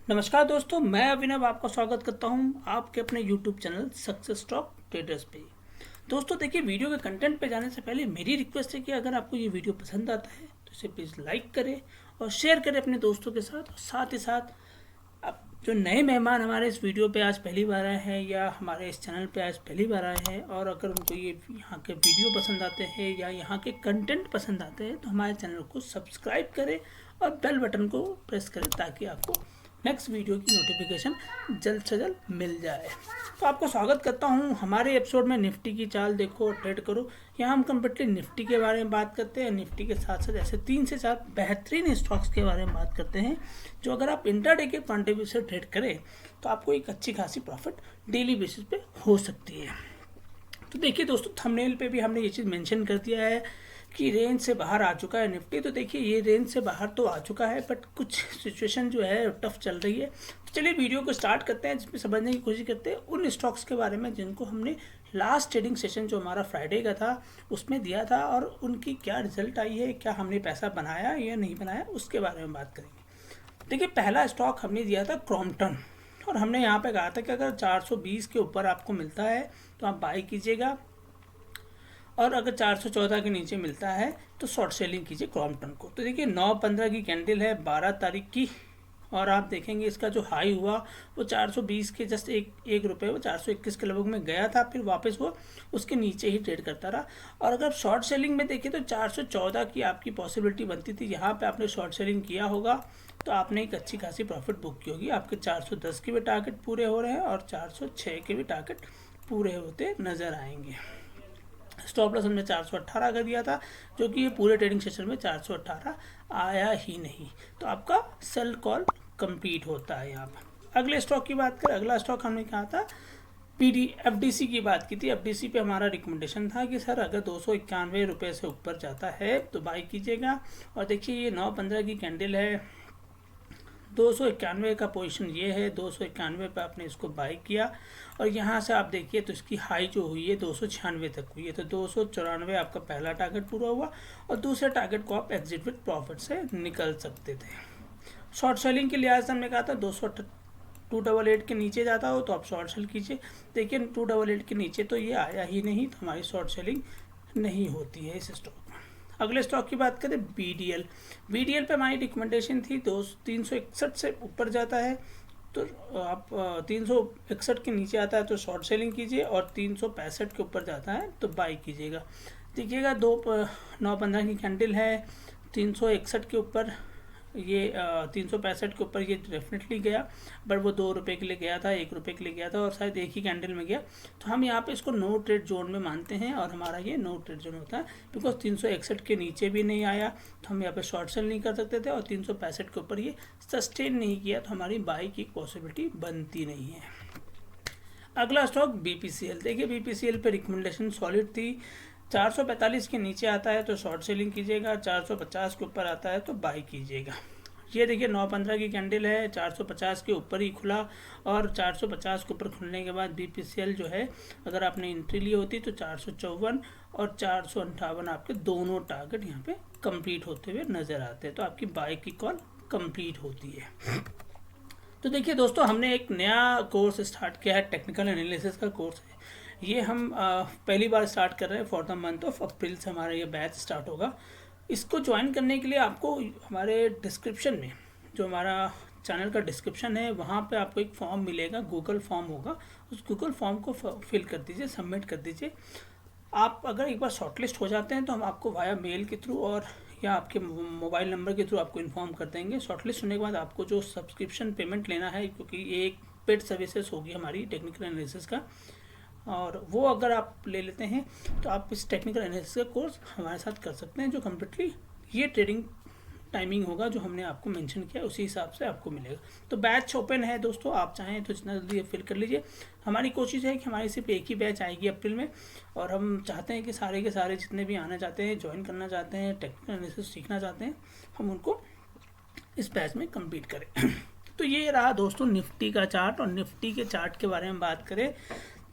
नमस्कार दोस्तों, मैं अभिनव आपका स्वागत करता हूं आपके अपने YouTube channel success stock traders पे। दोस्तों देखिए, वीडियो के कंटेंट पे जाने से पहले मेरी रिक्वेस्ट है कि अगर आपको ये वीडियो पसंद आता है तो इसे प्लीज़ लाइक करें और शेयर करें अपने दोस्तों के साथ। और साथ ही साथ अब जो नए मेहमान हमारे इस वीडियो पे आज पहली बार आए हैं या हमारे इस चैनल पे आज पहली बार आए हैं, और अगर उनको ये यहाँ के वीडियो पसंद आते हैं या यहाँ के कंटेंट पसंद आते हैं तो हमारे चैनल को सब्सक्राइब करें और बेल बटन को प्रेस करें ताकि आपको नेक्स्ट वीडियो की नोटिफिकेशन जल्द से जल्द मिल जाए। तो आपको स्वागत करता हूँ हमारे एपिसोड में निफ्टी की चाल देखो और ट्रेड करो। यहाँ हम कम्प्लीटली निफ्टी के बारे में बात करते हैं। निफ्टी के साथ साथ ऐसे 3 से 4 बेहतरीन स्टॉक्स के बारे में बात करते हैं जो अगर आप इंट्राडे के पॉइंट ऑफ व्यू से ट्रेड करें तो आपको एक अच्छी खासी प्रॉफिट डेली बेसिस पे हो सकती है। तो देखिए दोस्तों, थंबनेल पे भी हमने ये चीज़ मेंशन कर दिया है कि रेंज से बाहर आ चुका है निफ्टी। तो देखिए, ये रेंज से बाहर तो आ चुका है बट कुछ सिचुएशन जो है टफ चल रही है। तो चलिए वीडियो को स्टार्ट करते हैं, जिसमें समझने की कोशिश करते हैं उन स्टॉक्स के बारे में जिनको हमने लास्ट ट्रेडिंग सेशन जो हमारा फ्राइडे का था उसमें दिया था और उनकी क्या रिजल्ट आई है, क्या हमने पैसा बनाया या नहीं बनाया, उसके बारे में बात करेंगे। देखिए, पहला स्टॉक हमने दिया था क्रॉम्पटन, और हमने यहाँ पे कहा था कि अगर 420 के ऊपर आपको मिलता है तो आप बाई कीजिएगा, और अगर 414 के नीचे मिलता है तो शॉर्ट सेलिंग कीजिए क्रॉम्पटन को। तो देखिए, 9/15 की कैंडल है 12 तारीख की, और आप देखेंगे इसका जो हाई हुआ वो 420 के जस्ट एक रुपये, वो 421 के लगभग में गया था, फिर वापस वो उसके नीचे ही ट्रेड करता रहा। और अगर शॉर्ट सेलिंग में देखिए तो 414 की आपकी पॉसिबिलिटी बनती थी। यहाँ पे आपने शॉर्ट सेलिंग किया होगा तो आपने एक अच्छी खासी प्रॉफिट बुक की होगी। आपके 410 के भी टारगेट पूरे हो रहे हैं और 406 के भी टारगेट पूरे होते नज़र आएंगे। स्टॉप लॉस हमने 418 का दिया था, जो कि ये पूरे ट्रेडिंग सेशन में 418 आया ही नहीं, तो आपका सेल कॉल कंप्लीट होता है यहाँ पर। अगले स्टॉक की बात करें, अगला स्टॉक हमने कहा था एफडीसी की बात की थी। एफडीसी पे हमारा रिकमेंडेशन था कि सर अगर 291 रुपये से ऊपर जाता है तो बाई कीजिएगा। और देखिए, ये 9/15 की कैंडल है, 291 का पोजीशन ये है, 291 पे आपने इसको बाई किया और यहाँ से आप देखिए तो इसकी हाई जो हुई है 296 तक हुई है। तो 294 आपका पहला टारगेट पूरा हुआ और दूसरे टारगेट को आप एग्जिट विद प्रॉफिट से निकल सकते थे। शॉर्ट सेलिंग के लिहाज से हमने कहा था 288 के नीचे जाता हो तो आप शॉर्ट सेल कीजिए। देखिए, 288 के नीचे तो ये आया ही नहीं, तो हमारी शॉर्ट सेलिंग नहीं होती है इस स्टॉक में। अगले स्टॉक की बात करें, बीडीएल पे हमारी रिकमेंडेशन थी 361 से ऊपर जाता है तो आप 361 के नीचे आता है तो शॉर्ट सेलिंग कीजिए, और 365 के ऊपर जाता है तो बाई कीजिएगा। देखिएगा, 9/15 की कैंडल है, 361 के ऊपर ये 365 के ऊपर ये डेफिनेटली गया, बट वो 2 रुपये के लिए गया था, 1 रुपये के लिए गया था और शायद एक ही कैंडल में गया। तो हम यहाँ पे इसको नो ट्रेड जोन में मानते हैं और हमारा ये नो ट्रेड जोन होता है, बिकॉज 361 के नीचे भी नहीं आया तो हम यहाँ पे शॉर्ट सेल नहीं कर सकते थे, और 365 के ऊपर ये सस्टेन नहीं किया तो हमारी बाई की पॉसिबिलिटी बनती नहीं है। अगला स्टॉक बीपीसीएल। देखिए, बीपीसीएल पे रिकमेंडेशन सॉलिड थी, 445 के नीचे आता है तो शॉर्ट सेलिंग कीजिएगा, 450 के ऊपर आता है तो बाई कीजिएगा। ये देखिए, 9/15 की कैंडल है, 450 के ऊपर ही खुला और 450 के ऊपर खुलने के बाद बीपीसीएल जो है, अगर आपने एंट्री ली होती तो 454 और 458 आपके दोनों टारगेट यहाँ पे कंप्लीट होते हुए नज़र आते हैं, तो आपकी बाई की कॉल कंप्लीट होती है। तो देखिए दोस्तों, हमने एक नया कोर्स स्टार्ट किया है, टेक्निकल एनालिसिस का कोर्स है। ये हम पहली बार स्टार्ट कर रहे हैं for the month of April से हमारा ये बैच स्टार्ट होगा। इसको ज्वाइन करने के लिए आपको हमारे डिस्क्रिप्शन में, जो हमारा चैनल का डिस्क्रिप्शन है, वहाँ पे आपको एक फॉर्म मिलेगा, गूगल फॉर्म होगा, उस गूगल फॉर्म को फिल कर दीजिए, सबमिट कर दीजिए। आप अगर एक बार शॉर्टलिस्ट हो जाते हैं तो हम आपको वाया मेल के थ्रू और या आपके मोबाइल नंबर के थ्रू आपको इन्फॉर्म कर देंगे। शॉर्टलिस्ट होने के बाद आपको जो सब्सक्रिप्शन पेमेंट लेना है, क्योंकि ये एक पेड सर्विसेज होगी हमारी टेक्निकल एनालिसिस का, और वो अगर आप ले लेते हैं तो आप इस टेक्निकल एनालिसिस का कोर्स हमारे साथ कर सकते हैं, जो कम्प्लीटली ये ट्रेडिंग टाइमिंग होगा जो हमने आपको मेंशन किया, उसी हिसाब से आपको मिलेगा। तो बैच ओपन है दोस्तों, आप चाहें तो जितना जल्दी फिल कर लीजिए। हमारी कोशिश है कि हमारी सिर्फ एक ही बैच आएगी अप्रैल में, और हम चाहते हैं कि सारे के सारे जितने भी आना चाहते हैं, ज्वाइन करना चाहते हैं, टेक्निकल एनालिसिस सीखना चाहते हैं, हम उनको इस बैच में कम्पीट करें। तो ये रहा दोस्तों निफ्टी का चार्ट, और निफ्टी के चार्ट के बारे में बात करें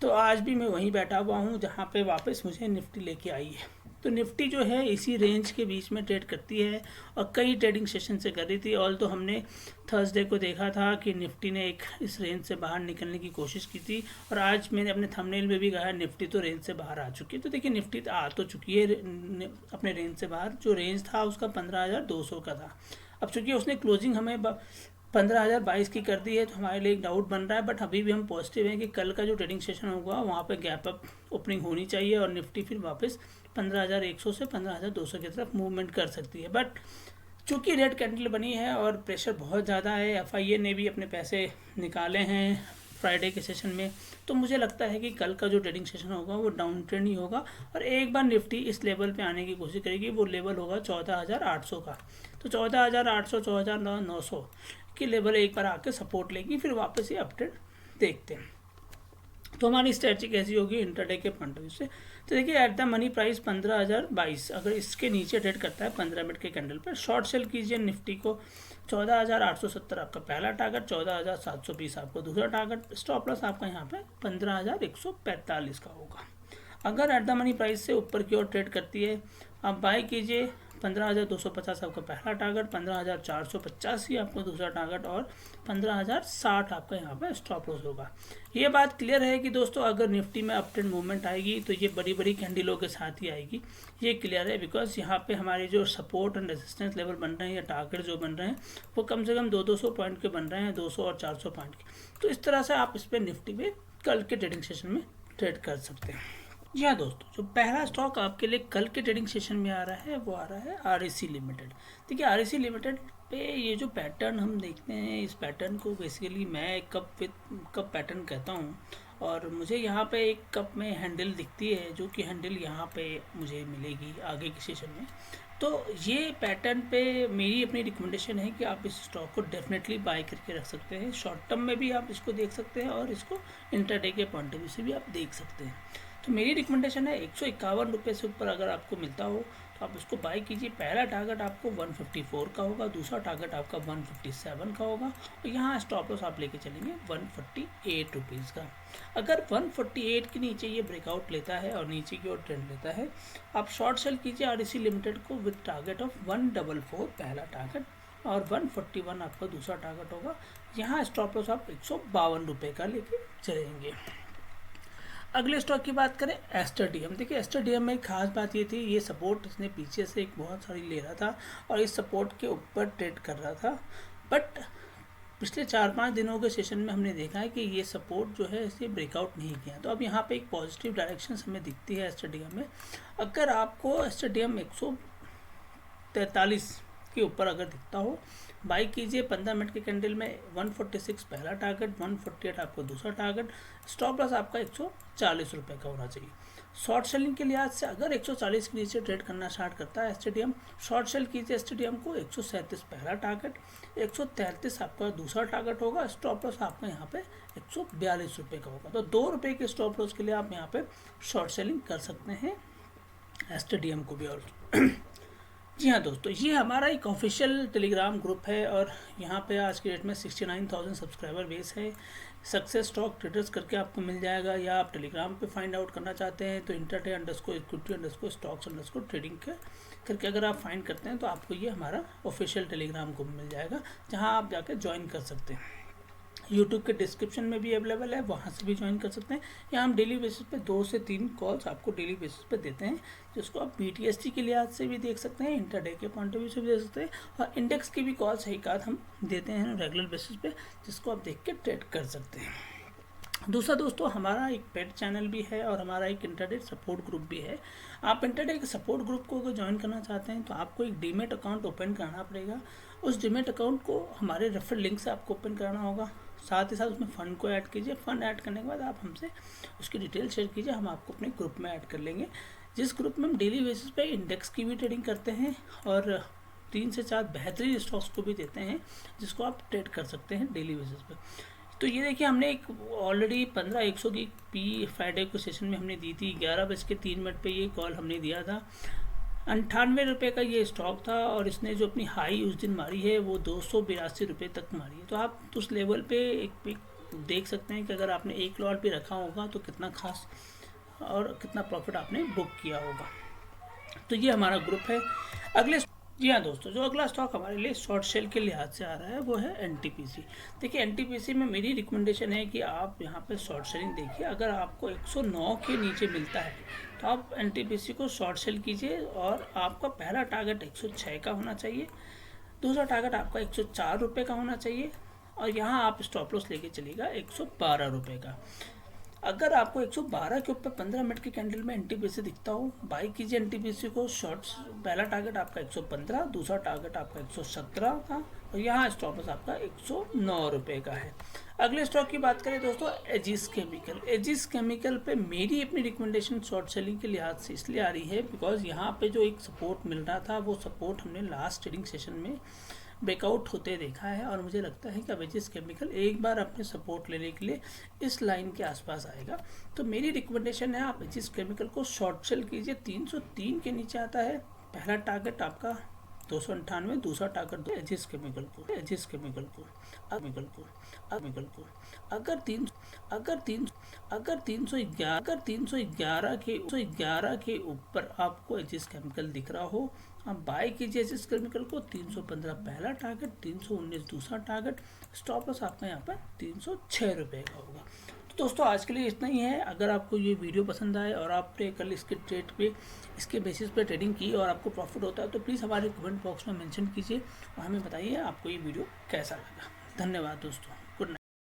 तो आज भी मैं वहीं बैठा हुआ हूँ जहाँ पे वापस मुझे निफ्टी लेके आई है। तो निफ्टी जो है इसी रेंज के बीच में ट्रेड करती है और कई ट्रेडिंग सेशन से कर रही थी। ऑल तो हमने थर्सडे को देखा था कि निफ्टी ने एक इस रेंज से बाहर निकलने की कोशिश की थी, और आज मैंने अपने थंबनेल में भी कहा निफ्टी तो रेंज से बाहर आ चुकी है। तो देखिए निफ्टी आ तो चुकी है अपने रेंज से बाहर। जो रेंज था उसका 15,200 का था। अब चूंकि उसने क्लोजिंग हमें 15,022 की कर दी है, तो हमारे लिए एक डाउट बन रहा है, बट अभी भी हम पॉजिटिव हैं कि कल का जो ट्रेडिंग सेशन होगा वहाँ पे गैप अप ओपनिंग होनी चाहिए और निफ्टी फिर वापस 15,100 से 15,200 की तरफ मूवमेंट कर सकती है। बट चूँकि रेड कैंडल बनी है और प्रेशर बहुत ज़्यादा है, FIA ने भी अपने पैसे निकाले हैं फ्राइडे के सेशन में, तो मुझे लगता है कि कल का जो ट्रेडिंग सेशन होगा वो डाउन ट्रेंड ही होगा और एक बार निफ्टी इस लेवल पे आने की कोशिश करेगी। वो लेवल होगा 14,800 का। तो 14,800 14,900 की लेवल एक बार आके सपोर्ट लेगी, फिर वापस ये अपट्रेंड देखते हैं। तो हमारी स्ट्रेटजी कैसी होगी इंटरडे के पॉइंट ऑफ व्यू से? तो देखिए एट द मनी प्राइस 15,022, अगर इसके नीचे ट्रेड करता है 15 मिनट के कैंडल पर, शॉर्ट सेल कीजिए निफ्टी को। 14,870 आपका पहला टारगेट, 14,720 आपको दूसरा टारगेट। स्टॉप लॉस आपका यहाँ पे 15,145 का होगा। अगर एट द मनी प्राइस से ऊपर की ओर ट्रेड करती है, आप बाय कीजिए। 15,250 आपका पहला टारगेट, 15,485 आपका दूसरा टारगेट और 15,060 आपका यहाँ पे स्टॉप लॉस होगा। ये बात क्लियर है कि दोस्तों अगर निफ्टी में अप ट्रेंड मूवमेंट आएगी तो ये बड़ी बड़ी कैंडलों के साथ ही आएगी, ये क्लियर है। बिकॉज यहाँ पे हमारे जो सपोर्ट एंड रेजिस्टेंस लेवल बन रहे हैं या टारगेट जो बन रहे हैं वो कम से कम 200 पॉइंट के बन रहे हैं, 200 और 400 पॉइंट के। तो इस तरह से आप इस पर निफ्टी पे कल के ट्रेडिंग सेशन में ट्रेड कर सकते हैं। जी हाँ दोस्तों, जो पहला स्टॉक आपके लिए कल के ट्रेडिंग सेशन में आ रहा है वो आ रहा है REC लिमिटेड। देखिए REC लिमिटेड पे ये जो पैटर्न हम देखते हैं, इस पैटर्न को बेसिकली मैं कप पैटर्न कहता हूँ, और मुझे यहाँ पे एक कप में हैंडल दिखती है जो कि हैंडल यहाँ पे मुझे मिलेगी आगे के सेशन में। तो ये पैटर्न पे मेरी अपनी रिकमेंडेशन है कि आप इस स्टॉक को डेफिनेटली बाय करके रख सकते हैं। शॉर्ट टर्म में भी आप इसको देख सकते हैं और इसको इंटरडे के पॉइंट ऑफ व्यू से भी आप देख सकते हैं। तो मेरी रिकमेंडेशन है 151 रुपये से ऊपर अगर आपको मिलता हो तो आप उसको बाय कीजिए। पहला टारगेट आपको 154 का होगा, दूसरा टारगेट आपका 157 का होगा और यहाँ स्टॉप लॉस आप लेके चलेंगे 148 रुपीज़ का। अगर 148 के नीचे ये ब्रेकआउट लेता है और नीचे की ओर ट्रेंड लेता है, आप शॉर्ट सेल कीजिए REC लिमिटेड को विद टारगेट ऑफ 144 पहला टारगेट और 141 आपका दूसरा टारगेट होगा। यहाँ स्टॉप लॉस आप 152 रुपये का लेके चलेंगे। अगले स्टॉक की बात करें एस्टर DM। देखिए एस्टर DM में एक खास बात ये थी, ये सपोर्ट इसने पीछे से एक बहुत सारी ले रहा था और इस सपोर्ट के ऊपर ट्रेड कर रहा था, बट पिछले 4-5 दिनों के सेशन में हमने देखा है कि ये सपोर्ट जो है इसे ब्रेकआउट नहीं किया। तो अब यहाँ पे एक पॉजिटिव डायरेक्शन हमें दिखती है एस्टर DM में। अगर आपको एस्टर DM 143 के ऊपर अगर दिखता हो, बाई कीजिए। 15 मिनट के कैंडल में 146 पहला टारगेट, 148 आपका दूसरा टारगेट। स्टॉप लॉस आपका 140 रुपये का होना चाहिए। शॉर्ट सेलिंग के लिहाज से अगर 140 के नीचे ट्रेड करना स्टार्ट करता है एस्टर DM, शॉर्ट सेल कीजिए एस्टर DM को। 137 पहला टारगेट, 133 आपका दूसरा टारगेट होगा। स्टॉप लॉस आपका यहाँ पे 142 रुपये का होगा। तो 2 रुपये के स्टॉप लॉस के लिए आप यहाँ पे शॉर्ट सेलिंग कर सकते हैं एस्टर DM को भी। और जी हाँ दोस्तों, ये हमारा एक ऑफिशियल टेलीग्राम ग्रुप है और यहाँ पे आज के डेट में 69,000 सब्सक्राइबर बेस है। सक्सेस स्टॉक ट्रेडर्स करके आपको मिल जाएगा, या आप टेलीग्राम पे फाइंड आउट करना चाहते हैं तो intraday_equity_stocks_trading करके अगर आप फाइंड करते हैं तो आपको ये हमारा ऑफिशियल टेलीग्राम ग्रुप मिल जाएगा, जहाँ आप जाकर ज्वाइन कर सकते हैं। यूट्यूब के डिस्क्रिप्शन में भी अवेलेबल है, वहाँ से भी ज्वाइन कर सकते हैं। यहाँ हम डेली बेसिस पे 2 से 3 कॉल्स आपको डेली बेसिस पे देते हैं, जिसको आप BTST के लिहाज से भी देख सकते हैं, इंटरडे के पॉइंट ऑफ व्यू से भी देख सकते हैं, और इंडेक्स की भी कॉल्स एक आध हम देते हैं रेगुलर बेसिस पे, जिसको आप देख के ट्रेड कर सकते हैं। दूसरा दोस्तों, हमारा एक पेड चैनल भी है और हमारा एक इंटरडे सपोर्ट ग्रुप भी है। आप इंटरडे के सपोर्ट ग्रुप को अगर ज्वाइन करना चाहते हैं तो आपको एक डीमेट अकाउंट ओपन करना पड़ेगा। उस डीमेट अकाउंट को हमारे रेफरल लिंक से आपको ओपन कराना होगा। साथ ही साथ उसमें फ़ंड को ऐड कीजिए। फ़ंड ऐड करने के बाद आप हमसे उसकी डिटेल शेयर कीजिए, हम आपको अपने ग्रुप में ऐड कर लेंगे, जिस ग्रुप में हम डेली बेसिस पे इंडेक्स की भी ट्रेडिंग करते हैं और 3 से 4 बेहतरीन स्टॉक्स को भी देते हैं, जिसको आप ट्रेड कर सकते हैं डेली बेसिस पे। तो ये देखिए, हमने एक ऑलरेडी 15,100 की पी फ्राइडे को सेशन में हमने दी थी। 11:03 पे ये कॉल हमने दिया था। 98 रुपये का ये स्टॉक था और इसने जो अपनी हाई उस दिन मारी है वो 282 रुपये तक मारी है। तो आप उस लेवल पे एक पिक देख सकते हैं कि अगर आपने एक लॉट भी रखा होगा तो कितना खास और कितना प्रॉफिट आपने बुक किया होगा। तो ये हमारा ग्रुप है। अगले जी हाँ दोस्तों, जो अगला स्टॉक हमारे लिए शॉर्ट सेल के लिहाज से आ रहा है वो है एनटीपीसी। देखिए एनटीपीसी में मेरी रिकमेंडेशन है कि आप यहाँ पे शॉर्ट सेलिंग देखिए। अगर आपको 109 के नीचे मिलता है तो आप एनटीपीसी को शॉर्ट सेल कीजिए और आपका पहला टारगेट 106 का होना चाहिए, दूसरा टारगेट आपका 104 रुपये का होना चाहिए और यहाँ आप स्टॉप लॉस लेके चलिएगा 112 रुपये का। अगर आपको 112 के ऊपर 15 मिनट की कैंडल में एनटीपीसी दिखता हो, बाई कीजिए एनटीपीसी को। शॉर्ट्स पहला टारगेट आपका 115, दूसरा टारगेट आपका 117 का और यहाँ स्टॉप लॉस आपका 109 रुपये का है। अगले स्टॉक की बात करें दोस्तों, एजिस केमिकल। एजिस केमिकल पे मेरी अपनी रिकमेंडेशन शॉर्ट सेलिंग के लिहाज से इसलिए आ रही है बिकॉज यहाँ पे जो एक सपोर्ट मिल रहा था वो सपोर्ट हमने लास्ट ट्रेडिंग सेशन में ब्रेकआउट होते देखा है और मुझे लगता है कि अब एजिस केमिकल एक बार अपने सपोर्ट लेने के लिए इस लाइन के आसपास आएगा। तो मेरी रिकमेंडेशन है आप एजिस केमिकल को शॉर्ट सेल कीजिए। 303 के नीचे आता है, पहला टारगेट आपका 298, दूसरा टारगेट एजिस केमिकल को अगर 311 के ऊपर आपको एजिस केमिकल दिख रहा हो, आप बाय कीजिए एजिस केमिकल को। 315 पहला टारगेट, 319 दूसरा टारगेट, स्टॉप लॉस आपका यहाँ पर 306 रुपये का होगा। तो दोस्तों आज के लिए इतना ही है। अगर आपको ये वीडियो पसंद आए और आपने कल इसके ट्रेड पे इसके बेसिस पे ट्रेडिंग की और आपको प्रॉफिट होता है तो प्लीज़ हमारे कमेंट बॉक्स में मेंशन कीजिए और हमें बताइए आपको ये वीडियो कैसा लगा। धन्यवाद दोस्तों।